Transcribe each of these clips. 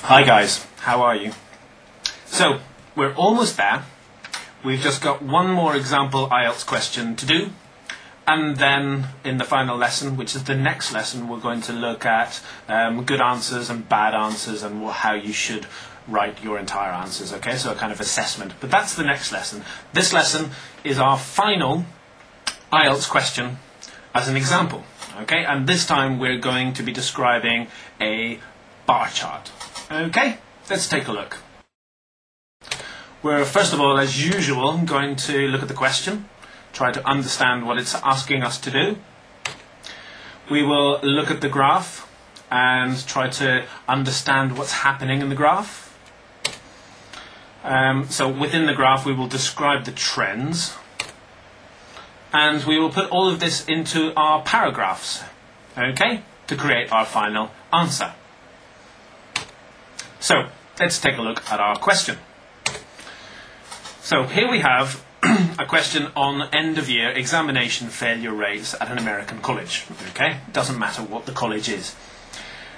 Hi guys, how are you? So, we're almost there. We've just got one more example IELTS question to do, and then in the final lesson, which is the next lesson, we're going to look at good answers and bad answers and how you should write your entire answers, okay? So a kind of assessment. But that's the next lesson. This lesson is our final IELTS question as an example, okay? And this time we're going to be describing a bar chart. Okay, let's take a look. We're first of all, as usual, going to look at the question, try to understand what it's asking us to do. We will look at the graph and try to understand what's happening in the graph. So within the graph we will describe the trends, and we will put all of this into our paragraphs, okay, to create our final answer. So, let's take a look at our question. So, here we have a question on end-of-year examination failure rates at an American college. Okay? Doesn't matter what the college is.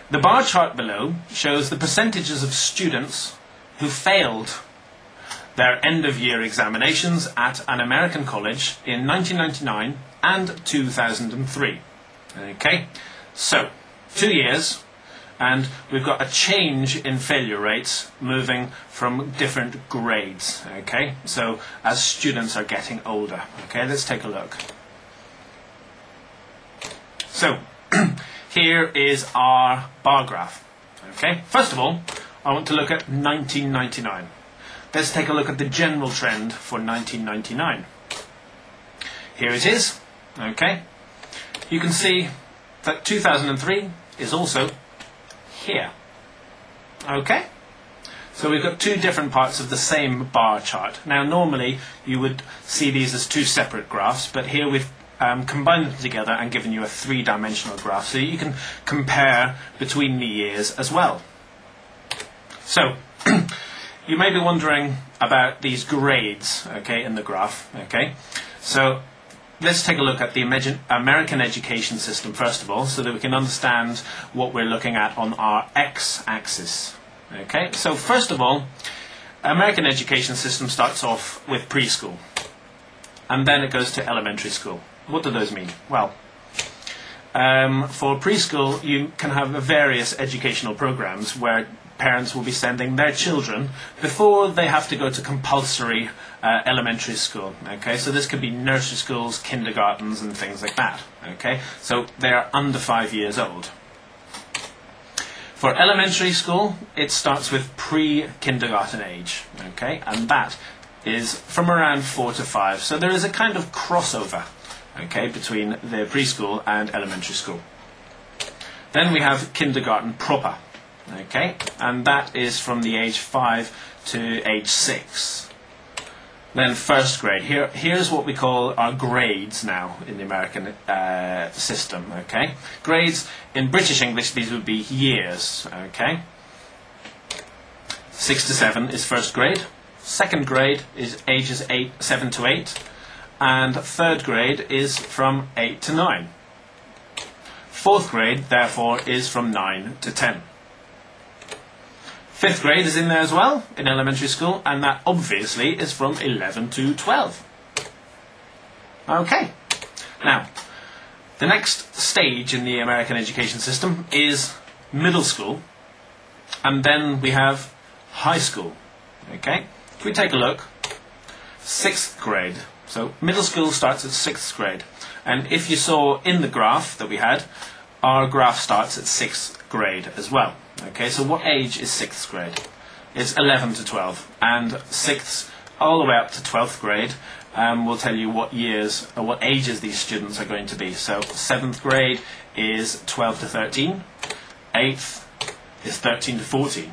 The bar chart below shows the percentages of students who failed their end-of-year examinations at an American college in 1999 and 2003. Okay? So, 2 years. And we've got a change in failure rates moving from different grades, okay? So as students are getting older, okay? Let's take a look. So here is our bar graph, okay? First of all, I want to look at 1999. Let's take a look at the general trend for 1999. Here it is, okay? You can see that 2003 is also here. Okay? So we've got two different parts of the same bar chart. Now normally you would see these as two separate graphs, but here we've combined them together and given you a three-dimensional graph so you can compare between the years as well. So you may be wondering about these grades, okay, in the graph, okay? So let's take a look at the American education system first of all, so that we can understand what we're looking at on our x-axis. Okay, so first of all, American education system starts off with preschool, and then it goes to elementary school. What do those mean? Well, for preschool, you can have various educational programs where parents will be sending their children before they have to go to compulsory elementary school. Okay, so this could be nursery schools, kindergartens, and things like that. Okay, so they are under 5 years old. For elementary school, it starts with pre-kindergarten age. Okay, and that is from around 4 to 5. So there is a kind of crossover, okay, between the preschool and elementary school. Then we have kindergarten proper. Okay, and that is from the age 5 to age 6. Then first grade. Here's what we call our grades now in the American system. Okay, grades in British English, these would be years. Okay, 6 to 7 is first grade. Second grade is ages 7 to 8, and third grade is from 8 to 9. Fourth grade, therefore, is from 9 to 10. Fifth grade is in there as well, in elementary school, and that obviously is from 11 to 12. Okay, now, the next stage in the American education system is middle school, and then we have high school. Okay, if we take a look, 6th grade. So middle school starts at 6th grade, and if you saw in the graph that we had, our graph starts at 6th grade as well. Okay, so what age is 6th grade? It's 11 to 12, and 6th all the way up to 12th grade will tell you what years or what ages these students are going to be. So 7th grade is 12 to 13, 8th is 13 to 14.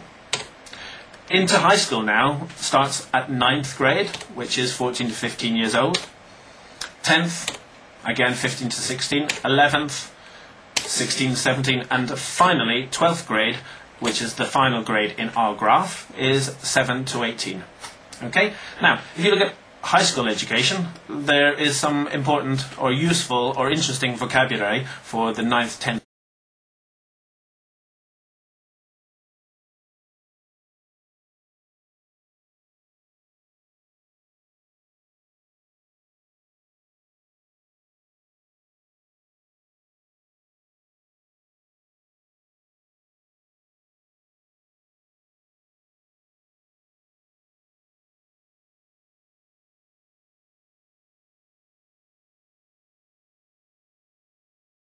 Into high school now starts at 9th grade, which is 14 to 15 years old. 10th, again 15 to 16, 11th, 16, 17, and finally 12th grade, which is the final grade in our graph, is 7 to 18. Okay? Now, if you look at high school education, there is some important or useful or interesting vocabulary for the 9th, 10th